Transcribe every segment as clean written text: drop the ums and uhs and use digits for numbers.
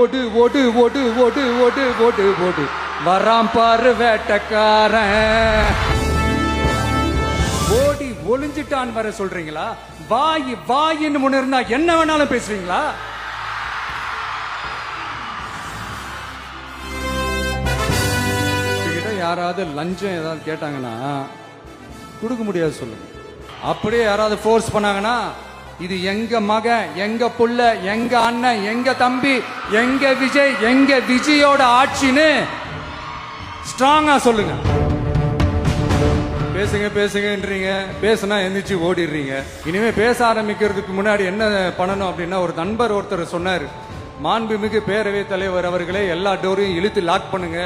ஓடு ஓடு ஓடு ஓடு ஓடு ஓடு ஓடு வராம் பாரு வேட்டக்காரன். ஓடி ஒளிஞ்சிட்டான் வர சொல்றீங்களா? வாய் வாயின்னு முன்ன இருந்தா என்ன வேணாலும் பேசுவீங்களா? யாராவது லஞ்சம் ஏதாவது கேட்டாங்கன்னா கொடுக்க முடியாது சொல்லுங்க. அப்படியே யாராவது ஃபோர்ஸ் பண்ணாங்கன்னா இது எங்க மகன், எங்க புள்ள, எங்க அண்ணன், எங்க தம்பி, எங்க விஜய், எங்க விஜயோட ஆட்சின்னு ஸ்ட்ராங்கா சொல்லுங்க. பேசுங்க பேசுங்கன்றீங்க, பேசுனா எந்திரிச்சு ஓடிடுறீங்க. இனிமே பேச ஆரம்பிக்கிறதுக்கு முன்னாடி என்ன பண்ணணும் அப்படின்னா, ஒரு நண்பர் ஒருத்தர் சொன்னார், மாண்புமிகு பேரவைத் தலைவர் அவர்களே எல்லா டோரையும் இழுத்து லாக் பண்ணுங்க.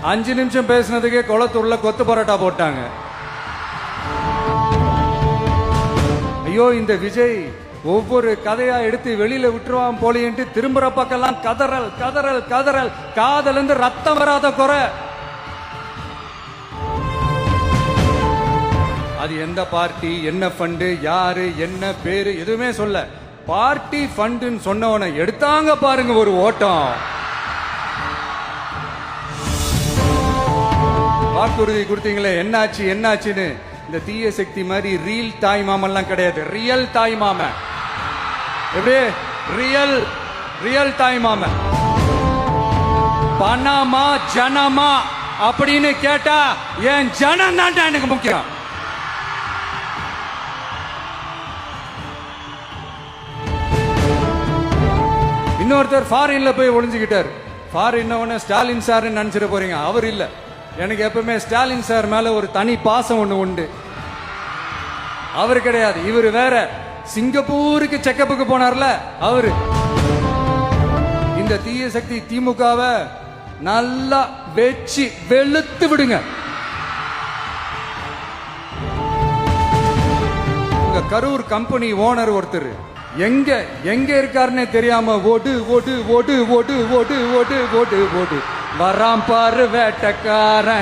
5 நிமிஷம் பேசினதுக்கே குளத்தூர்ல கொத்து பரோட்டா போட்டாங்க. ஐயோ இந்த விஜய் ஒவ்வொரு கதையா எடுத்து வெளியில விட்டுருவான் போலின்ட்டு திரும்புற பக்கெல்லாம் கதறல் கதறல் கதறல், காதல் இருந்து ரத்தம் வராத குறை. அது எந்த பார்ட்டி, என்ன ஃபண்டு, யாரு, என்ன பேரு எதுவுமே சொல்ல. பார்ட்டி ஃபண்டுன்னு சொன்னவனை எடுத்தாங்க பாருங்க ஒரு ஓட்டம். வாக்குறுதி கொடுத்தீங்களே என்னாச்சு என்னாச்சுன்னு. இந்த தீய சக்தி மாதிரி ரீல் தாய் மாமன்லாம் கிடையாது, ரியல் தாய் மாமன். எப்படி ரியல் ரியல் தாய் மாமன். பணமா ஜனமா அப்படின்னு கேட்டா என் ஜனம் தான் எனக்கு முக்கியம். இன்னொருத்தர் ஃபாரின்ல போய் ஒளிஞ்சுக்கிட்டார். ஃபாரின் ஸ்டாலின் சார் நினைச்சிட போறீங்க, அவர் இல்ல. எனக்கு எப்பவுமே ஸ்டாலின் சார் மேல ஒரு தனி பாசம் ஒண்ணு உண்டு. அவர் கிடையாது, இவர் வேற. சிங்கப்பூருக்கு செக்கப்புக்கு போனார்ல அவரு. இந்த தீய சக்தி திமுகவை நல்லா வெச்சு வெளுத்து விடுங்க. உங்க கரூர் கம்பெனி ஓனர் ஒருத்தர் எங்க எங்க இருக்காருன்னே தெரியாம ஓடு ஓடு ஓடு ஓடு ஓடு ஓடு ஓடு ஓடு வராம் பாரு வேட்டக்காரன்.